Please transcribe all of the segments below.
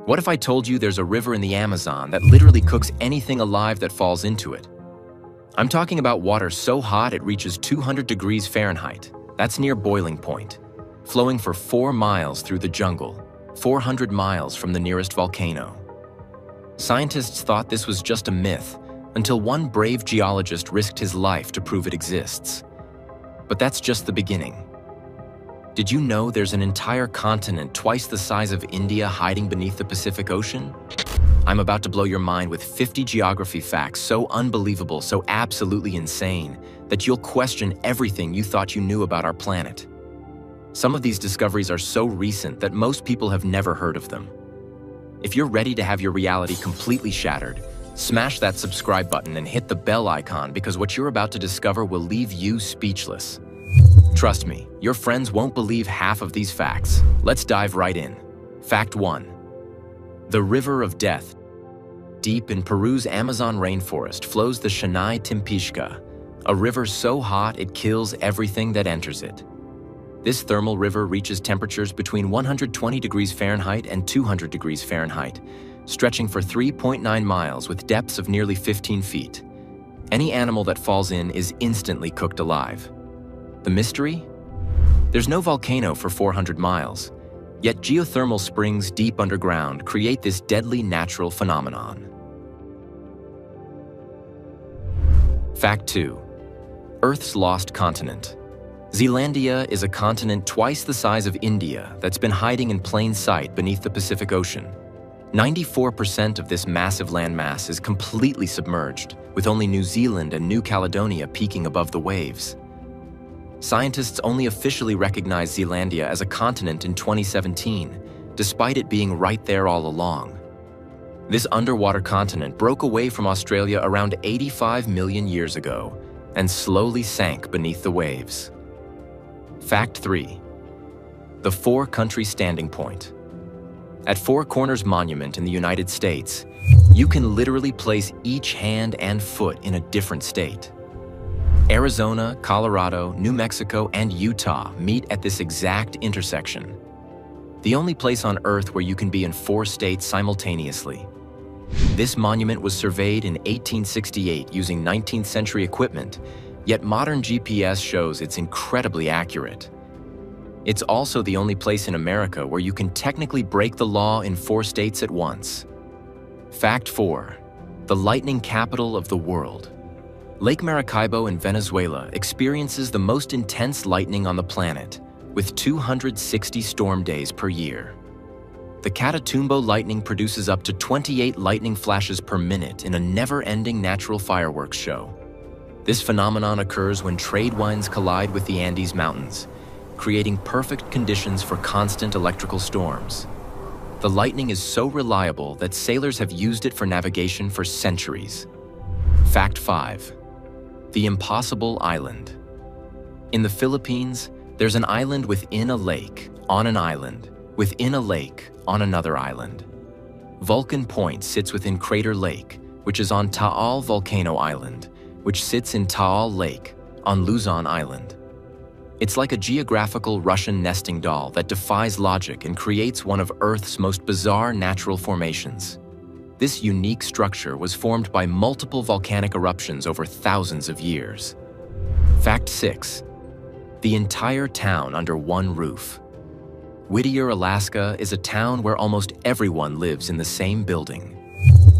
What if I told you there's a river in the Amazon that literally cooks anything alive that falls into it? I'm talking about water so hot it reaches 200 degrees Fahrenheit. That's near boiling point, flowing for 4 miles through the jungle, 400 miles from the nearest volcano. Scientists thought this was just a myth until one brave geologist risked his life to prove it exists. But that's just the beginning. Did you know there's an entire continent twice the size of India hiding beneath the Pacific Ocean? I'm about to blow your mind with 50 geography facts so unbelievable, so absolutely insane, that you'll question everything you thought you knew about our planet. Some of these discoveries are so recent that most people have never heard of them. If you're ready to have your reality completely shattered, smash that subscribe button and hit the bell icon, because what you're about to discover will leave you speechless. Trust me, your friends won't believe half of these facts. Let's dive right in. Fact 1. The River of Death. Deep in Peru's Amazon rainforest flows the Shanai Timpishka, a river so hot it kills everything that enters it. This thermal river reaches temperatures between 120 degrees Fahrenheit and 200 degrees Fahrenheit, stretching for 3.9 miles with depths of nearly 15 feet. Any animal that falls in is instantly cooked alive. The mystery? There's no volcano for 400 miles, yet geothermal springs deep underground create this deadly natural phenomenon. Fact 2. Earth's lost continent. Zealandia is a continent twice the size of India that's been hiding in plain sight beneath the Pacific Ocean. 94% of this massive landmass is completely submerged, with only New Zealand and New Caledonia peeking above the waves. Scientists only officially recognized Zealandia as a continent in 2017, despite it being right there all along. This underwater continent broke away from Australia around 85 million years ago and slowly sank beneath the waves. Fact 3. The Four-Country Standing Point. At Four Corners Monument in the United States, you can literally place each hand and foot in a different state. Arizona, Colorado, New Mexico, and Utah meet at this exact intersection. The only place on Earth where you can be in 4 states simultaneously. This monument was surveyed in 1868 using 19th century equipment, yet modern GPS shows it's incredibly accurate. It's also the only place in America where you can technically break the law in 4 states at once. Fact 4. The lightning capital of the world. Lake Maracaibo in Venezuela experiences the most intense lightning on the planet, with 260 storm days per year. The Catatumbo lightning produces up to 28 lightning flashes per minute in a never-ending natural fireworks show. This phenomenon occurs when trade winds collide with the Andes Mountains, creating perfect conditions for constant electrical storms. The lightning is so reliable that sailors have used it for navigation for centuries. Fact 5. The Impossible Island. In the Philippines, there's an island within a lake, on an island, within a lake, on another island. Vulcan Point sits within Crater Lake, which is on Taal Volcano Island, which sits in Taal Lake, on Luzon Island. It's like a geographical Russian nesting doll that defies logic and creates one of Earth's most bizarre natural formations. This unique structure was formed by multiple volcanic eruptions over thousands of years. Fact 6. The entire town under one roof. Whittier, Alaska is a town where almost everyone lives in the same building.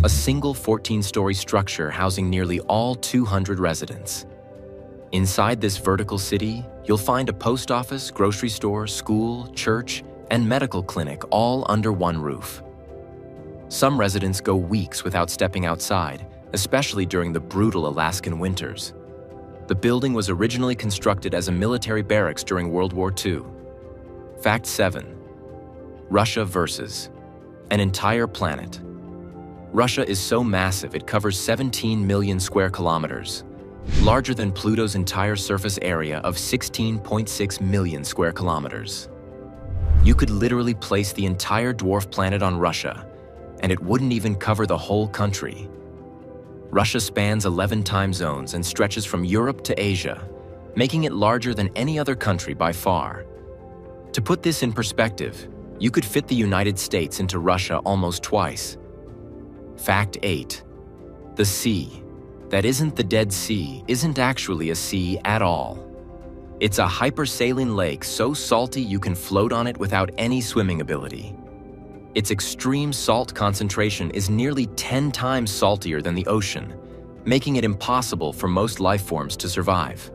A single 14-story structure housing nearly all 200 residents. Inside this vertical city, you'll find a post office, grocery store, school, church, and medical clinic all under one roof. Some residents go weeks without stepping outside, especially during the brutal Alaskan winters. The building was originally constructed as a military barracks during World War II. Fact 7. Russia versus an entire planet. Russia is so massive it covers 17 million square kilometers, larger than Pluto's entire surface area of 16.6 million square kilometers. You could literally place the entire dwarf planet on Russia, and it wouldn't even cover the whole country. Russia spans 11 time zones and stretches from Europe to Asia, making it larger than any other country by far. To put this in perspective, You could fit the United States into Russia almost twice. Fact 8. The sea, that isn't the Dead Sea, isn't actually a sea at all. It's a hypersaline lake so salty you can float on it without any swimming ability. Its extreme salt concentration is nearly 10 times saltier than the ocean, making it impossible for most life forms to survive.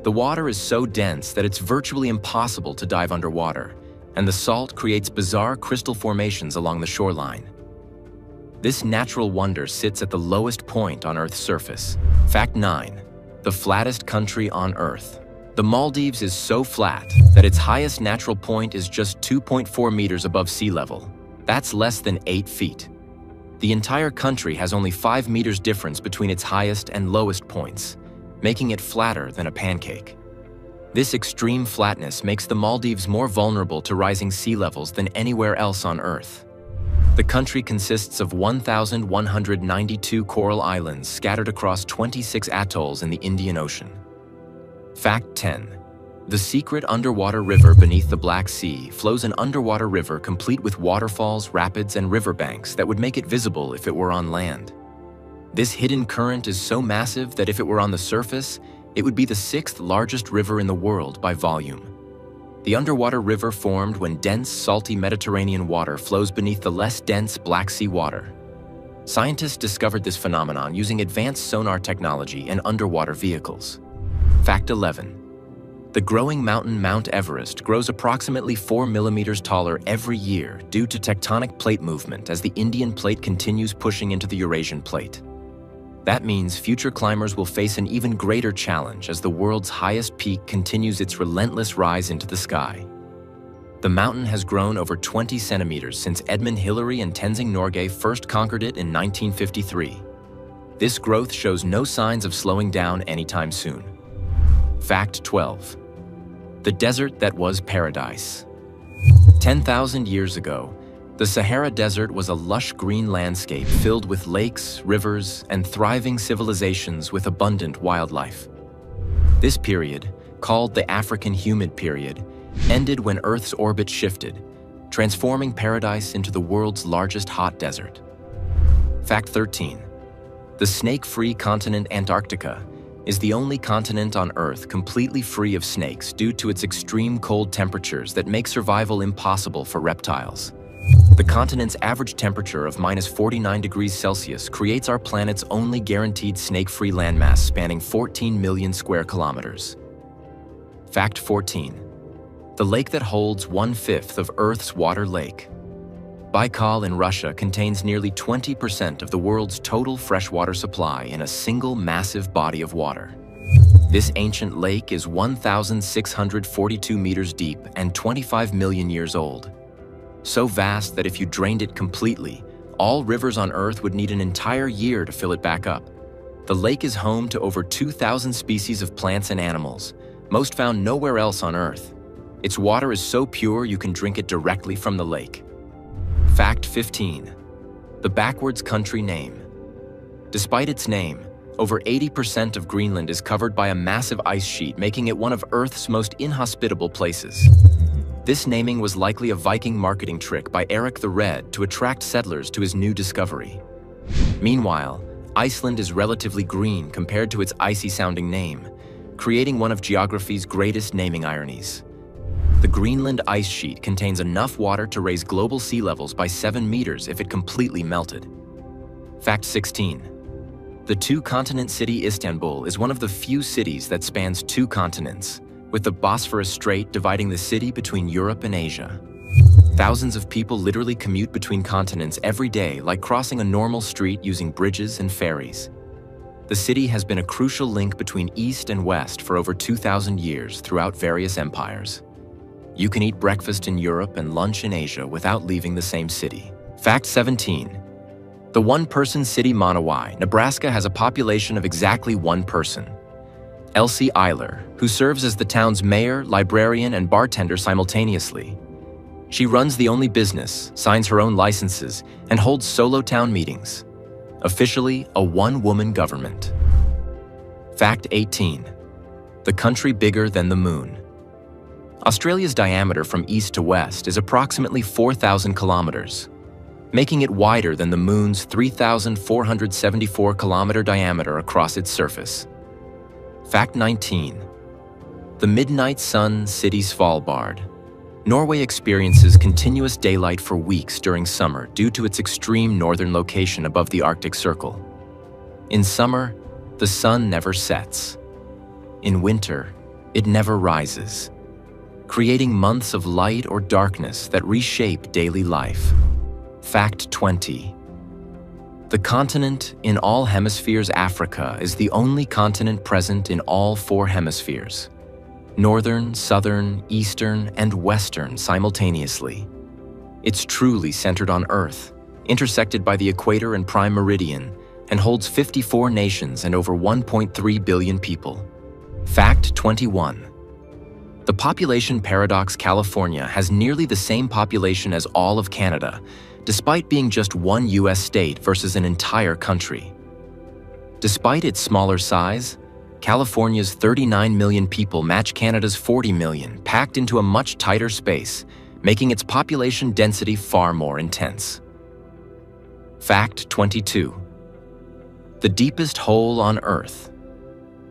The water is so dense that it's virtually impossible to dive underwater, and the salt creates bizarre crystal formations along the shoreline. This natural wonder sits at the lowest point on Earth's surface. Fact 9. The flattest country on Earth. The Maldives is so flat that its highest natural point is just 2.4 meters above sea level. That's less than 8 feet. The entire country has only 5 meters difference between its highest and lowest points, making it flatter than a pancake. This extreme flatness makes the Maldives more vulnerable to rising sea levels than anywhere else on Earth. The country consists of 1,192 coral islands scattered across 26 atolls in the Indian Ocean. Fact 10. The secret underwater river beneath the Black Sea flows an underwater river complete with waterfalls, rapids, and riverbanks that would make it visible if it were on land. This hidden current is so massive that if it were on the surface, it would be the 6th largest river in the world by volume. The underwater river formed when dense, salty Mediterranean water flows beneath the less dense Black Sea water. Scientists discovered this phenomenon using advanced sonar technology and underwater vehicles. Fact 11. The growing mountain Mount Everest grows approximately 4 millimeters taller every year due to tectonic plate movement as the Indian plate continues pushing into the Eurasian plate. That means future climbers will face an even greater challenge as the world's highest peak continues its relentless rise into the sky. The mountain has grown over 20 centimeters since Edmund Hillary and Tenzing Norgay first conquered it in 1953. This growth shows no signs of slowing down anytime soon. Fact 12. The desert that was paradise. 10,000 years ago, the Sahara Desert was a lush green landscape filled with lakes, rivers, and thriving civilizations with abundant wildlife. This period, called the African Humid Period, ended when Earth's orbit shifted, transforming paradise into the world's largest hot desert. Fact 13. The snake-free continent Antarctica is the only continent on Earth completely free of snakes due to its extreme cold temperatures that make survival impossible for reptiles. The continent's average temperature of -49 degrees Celsius creates our planet's only guaranteed snake-free landmass spanning 14 million square kilometers. Fact 14. The lake that holds 1/5 of Earth's water lake. Baikal in Russia contains nearly 20% of the world's total freshwater supply in a single massive body of water. This ancient lake is 1,642 meters deep and 25 million years old. So vast that if you drained it completely, all rivers on Earth would need an entire year to fill it back up. The lake is home to over 2,000 species of plants and animals, most found nowhere else on Earth. Its water is so pure you can drink it directly from the lake. Fact 15. The backwards country name. Despite its name, over 80% of Greenland is covered by a massive ice sheet, making it one of Earth's most inhospitable places. This naming was likely a Viking marketing trick by Eric the Red to attract settlers to his new discovery. Meanwhile, Iceland is relatively green compared to its icy-sounding name, creating one of geography's greatest naming ironies. The Greenland ice sheet contains enough water to raise global sea levels by 7 meters if it completely melted. Fact 16. The two-continent city Istanbul is one of the few cities that spans 2 continents, with the Bosphorus Strait dividing the city between Europe and Asia. Thousands of people literally commute between continents every day, like crossing a normal street using bridges and ferries. The city has been a crucial link between East and West for over 2,000 years throughout various empires. You can eat breakfast in Europe and lunch in Asia without leaving the same city. Fact 17. The one-person city Monowai, Nebraska has a population of exactly 1 person. Elsie Eiler, who serves as the town's mayor, librarian, and bartender simultaneously. She runs the only business, signs her own licenses, and holds solo town meetings. Officially, a one-woman government. Fact 18. The country bigger than the moon. Australia's diameter from east to west is approximately 4,000 kilometers, making it wider than the Moon's 3,474-kilometer diameter across its surface. Fact 19. The Midnight Sun City Svalbard. Norway experiences continuous daylight for weeks during summer due to its extreme northern location above the Arctic Circle. In summer, the sun never sets. In winter, it never rises, creating months of light or darkness that reshape daily life. Fact 20. The continent in all hemispheres, Africa, is the only continent present in all 4 hemispheres: northern, southern, eastern, and western simultaneously. It's truly centered on Earth, intersected by the equator and prime meridian, and holds 54 nations and over 1.3 billion people. Fact 21. The population paradox: California has nearly the same population as all of Canada, despite being just one U.S. state versus an entire country. Despite its smaller size, California's 39 million people match Canada's 40 million, packed into a much tighter space, making its population density far more intense. Fact 22. The deepest hole on Earth.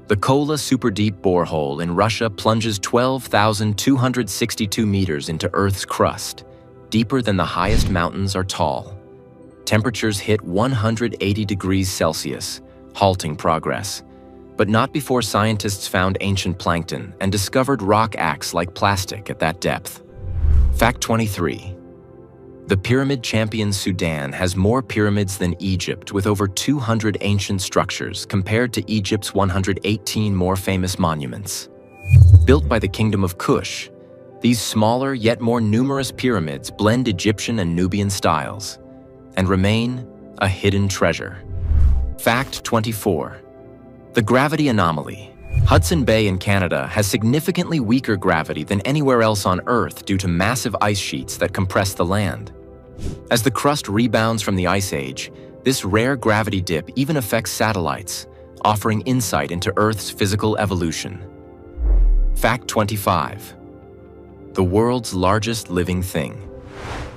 The Kola superdeep borehole in Russia plunges 12,262 meters into Earth's crust, deeper than the highest mountains are tall. Temperatures hit 180 degrees Celsius, halting progress, but not before scientists found ancient plankton and discovered rock acts like plastic at that depth. Fact 23. The pyramid champion Sudan has more pyramids than Egypt, with over 200 ancient structures compared to Egypt's 118 more famous monuments. Built by the Kingdom of Kush, these smaller yet more numerous pyramids blend Egyptian and Nubian styles and remain a hidden treasure. Fact 24. The gravity anomaly. Hudson Bay in Canada has significantly weaker gravity than anywhere else on Earth due to massive ice sheets that compress the land. As the crust rebounds from the Ice Age, this rare gravity dip even affects satellites, offering insight into Earth's physical evolution. Fact 25. The world's largest living thing.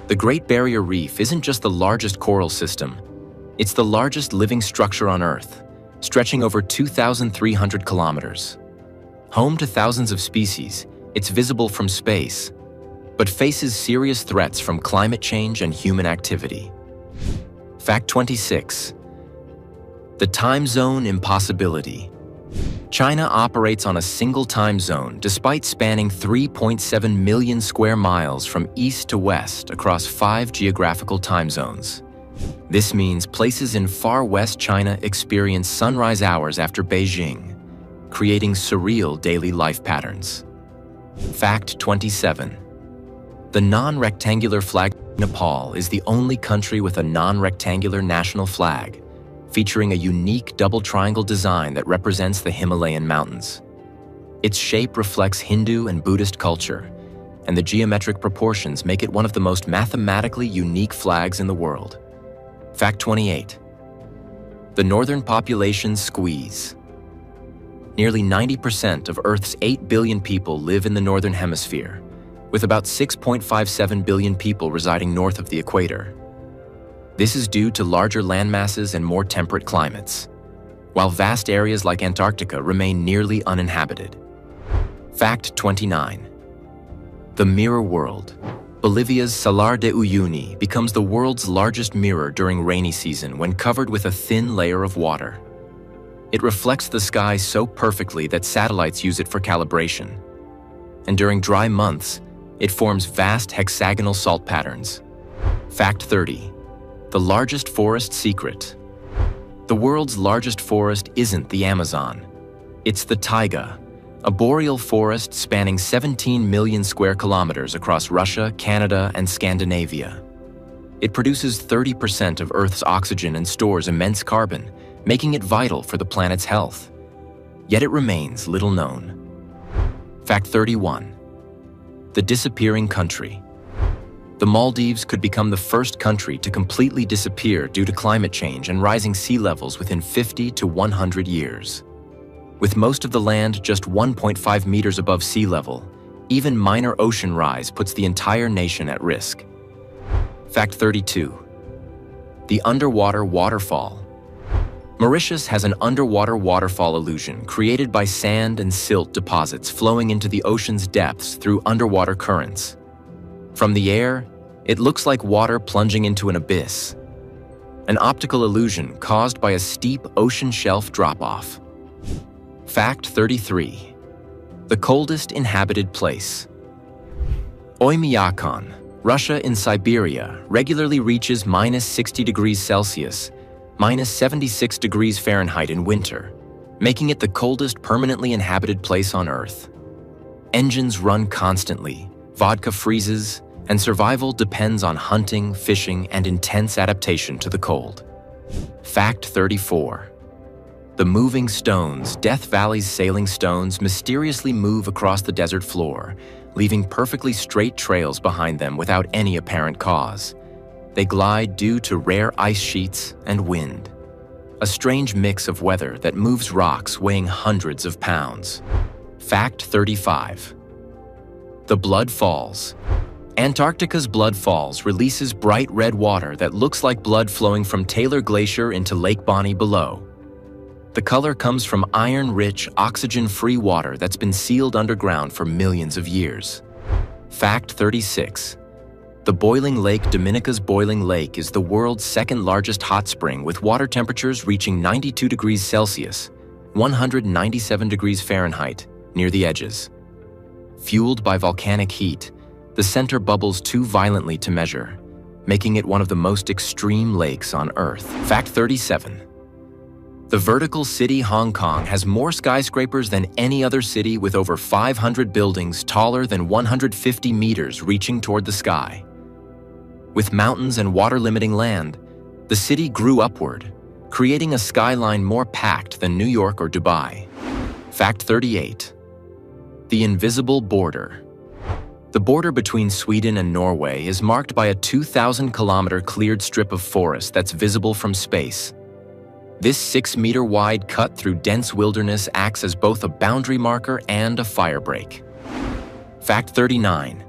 The Great Barrier Reef isn't just the largest coral system, it's the largest living structure on Earth, stretching over 2,300 kilometers. Home to thousands of species, it's visible from space, but faces serious threats from climate change and human activity. Fact 26. The time zone impossibility. China operates on a single time zone despite spanning 3.7 million square miles from east to west across 5 geographical time zones. This means places in far west China experience sunrise hours after Beijing, creating surreal daily life patterns. Fact 27. The non-rectangular flag. Nepal is the only country with a non-rectangular national flag, featuring a unique double triangle design that represents the Himalayan mountains. Its shape reflects Hindu and Buddhist culture, and the geometric proportions make it one of the most mathematically unique flags in the world. Fact 28. The northern population squeeze. Nearly 90% of Earth's 8 billion people live in the northern hemisphere, with about 6.57 billion people residing north of the equator. This is due to larger landmasses and more temperate climates, while vast areas like Antarctica remain nearly uninhabited. Fact 29. The mirror world. Bolivia's Salar de Uyuni becomes the world's largest mirror during rainy season when covered with a thin layer of water. It reflects the sky so perfectly that satellites use it for calibration. And during dry months, it forms vast hexagonal salt patterns. Fact 30. The largest forest secret. The world's largest forest isn't the Amazon. It's the taiga, a boreal forest spanning 17 million square kilometers across Russia, Canada, and Scandinavia. It produces 30% of Earth's oxygen and stores immense carbon, making it vital for the planet's health. Yet it remains little known. Fact 31. The disappearing country. The Maldives could become the first country to completely disappear due to climate change and rising sea levels within 50 to 100 years. With most of the land just 1.5 meters above sea level, Even minor ocean rise puts the entire nation at risk. Fact 32. The underwater waterfall. Mauritius has an underwater waterfall illusion created by sand and silt deposits flowing into the ocean's depths through underwater currents. From the air, it looks like water plunging into an abyss. An optical illusion caused by a steep ocean shelf drop-off. Fact 33. The coldest inhabited place. Oymyakon, Russia in Siberia, regularly reaches -60 degrees Celsius, -76 degrees Fahrenheit in winter, making it the coldest permanently inhabited place on Earth. Engines run constantly, vodka freezes, and survival depends on hunting, fishing, and intense adaptation to the cold. Fact 34. The moving stones. Death Valley's sailing stones mysteriously move across the desert floor, leaving perfectly straight trails behind them without any apparent cause. They glide due to rare ice sheets and wind. A strange mix of weather that moves rocks weighing hundreds of pounds. Fact 35. The Blood Falls. Antarctica's Blood Falls releases bright red water that looks like blood flowing from Taylor Glacier into Lake Bonny below. The color comes from iron-rich, oxygen-free water that's been sealed underground for millions of years. Fact 36. The Boiling Lake. Dominica's Boiling Lake is the world's second-largest hot spring with water temperatures reaching 92 degrees Celsius, 197 degrees Fahrenheit, near the edges. Fueled by volcanic heat, the center bubbles too violently to measure, making it one of the most extreme lakes on Earth. Fact 37. The vertical city Hong Kong has more skyscrapers than any other city, with over 500 buildings taller than 150 meters reaching toward the sky. With mountains and water-limiting land, the city grew upward, creating a skyline more packed than New York or Dubai. Fact 38. The invisible border. The border between Sweden and Norway is marked by a 2,000-kilometer cleared strip of forest that's visible from space. This 6-meter-wide cut through dense wilderness acts as both a boundary marker and a firebreak. Fact 39.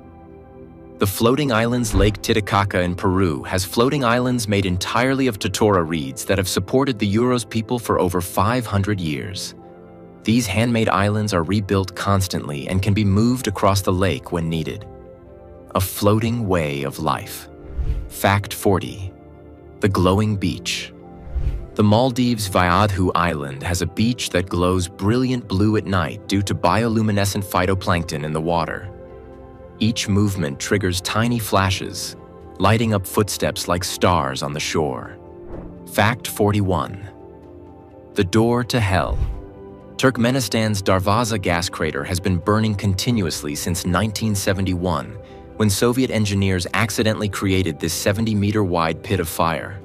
The floating islands. Lake Titicaca in Peru has floating islands made entirely of totora reeds that have supported the Uros people for over 500 years. These handmade islands are rebuilt constantly and can be moved across the lake when needed. A floating way of life. Fact 40. The glowing beach. The Maldives' Vaadhu Island has a beach that glows brilliant blue at night due to bioluminescent phytoplankton in the water. Each movement triggers tiny flashes, lighting up footsteps like stars on the shore. Fact 41. The door to hell. Turkmenistan's Darvaza gas crater has been burning continuously since 1971, when Soviet engineers accidentally created this 70-meter-wide pit of fire.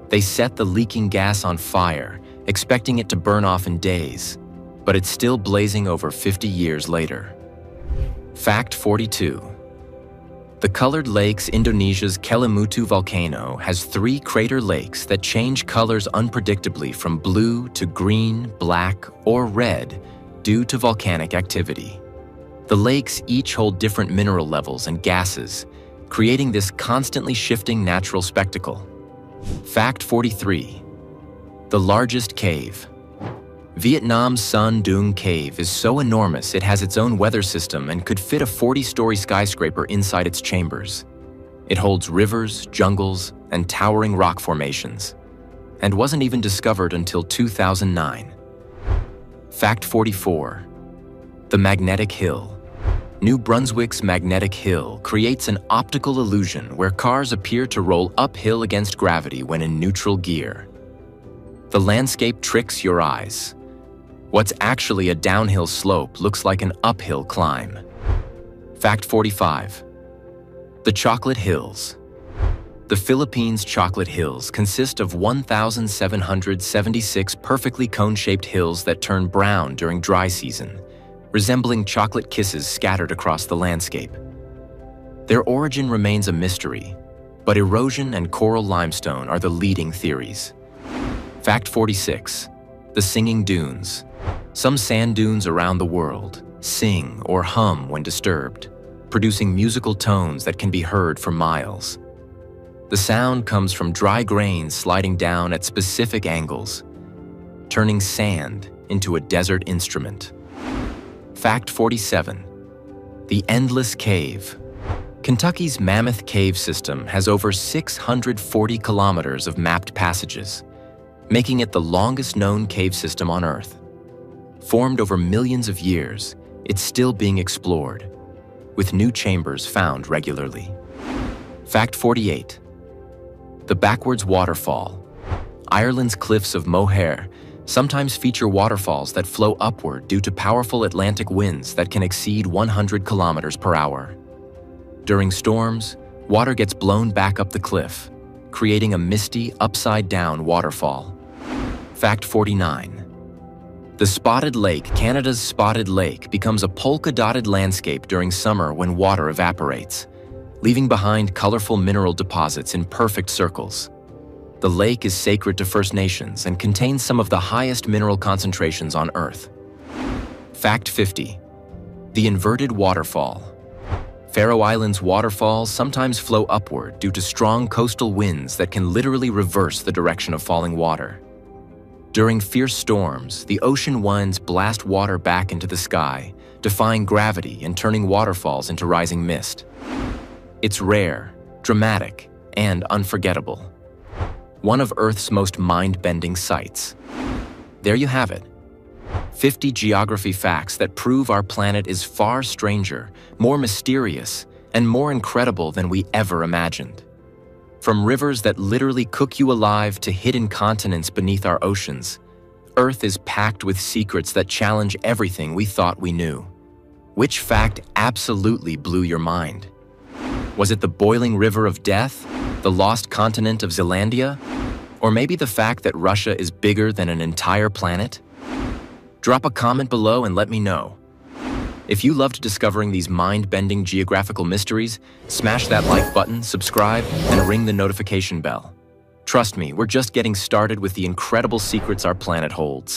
They set the leaking gas on fire, expecting it to burn off in days, but it's still blazing over 50 years later. Fact 42. The Colored Lakes. Indonesia's Kelimutu volcano has 3 crater lakes that change colors unpredictably from blue to green, black, or red due to volcanic activity. The lakes each hold different mineral levels and gases, creating this constantly shifting natural spectacle. Fact 43. The largest cave. Vietnam's Son Doong Cave is so enormous it has its own weather system and could fit a 40-story skyscraper inside its chambers. It holds rivers, jungles, and towering rock formations, and wasn't even discovered until 2009. Fact 44. The Magnetic Hill. New Brunswick's Magnetic Hill creates an optical illusion where cars appear to roll uphill against gravity when in neutral gear. The landscape tricks your eyes. What's actually a downhill slope looks like an uphill climb. Fact 45. The Chocolate Hills. The Philippines' Chocolate Hills consist of 1,776 perfectly cone-shaped hills that turn brown during dry season, resembling chocolate kisses scattered across the landscape. Their origin remains a mystery, but erosion and coral limestone are the leading theories. Fact 46. The Singing Dunes. Some sand dunes around the world, sing, or hum when disturbed, producing musical tones that can be heard for miles. The sound comes from dry grains sliding down at specific angles, turning sand into a desert instrument. Fact 47. The Endless Cave. Kentucky's Mammoth Cave system has over 640 kilometers of mapped passages, making it the longest known cave system on Earth. Formed over millions of years, it's still being explored, with new chambers found regularly. Fact 48. The Backwards Waterfall. Ireland's cliffs of Moher sometimes feature waterfalls that flow upward due to powerful Atlantic winds that can exceed 100 kilometers per hour. During storms, water gets blown back up the cliff, creating a misty, upside-down waterfall. Fact 49. The Spotted Lake, Canada's Spotted Lake, becomes a polka-dotted landscape during summer when water evaporates, leaving behind colorful mineral deposits in perfect circles. The lake is sacred to First Nations and contains some of the highest mineral concentrations on Earth. Fact 50. The Inverted Waterfall. Faroe Islands' waterfalls sometimes flow upward due to strong coastal winds that can literally reverse the direction of falling water. During fierce storms, the ocean winds blast water back into the sky, defying gravity and turning waterfalls into rising mist. It's rare, dramatic, and unforgettable. One of Earth's most mind-bending sights. There you have it. 50 geography facts that prove our planet is far stranger, more mysterious, and more incredible than we ever imagined. From rivers that literally cook you alive to hidden continents beneath our oceans, Earth is packed with secrets that challenge everything we thought we knew. Which fact absolutely blew your mind? Was it the boiling river of death, the lost continent of Zealandia, or maybe the fact that Russia is bigger than an entire planet? Drop a comment below and let me know. If you loved discovering these mind-bending geographical mysteries, smash that like button, subscribe, and ring the notification bell. Trust me, we're just getting started with the incredible secrets our planet holds.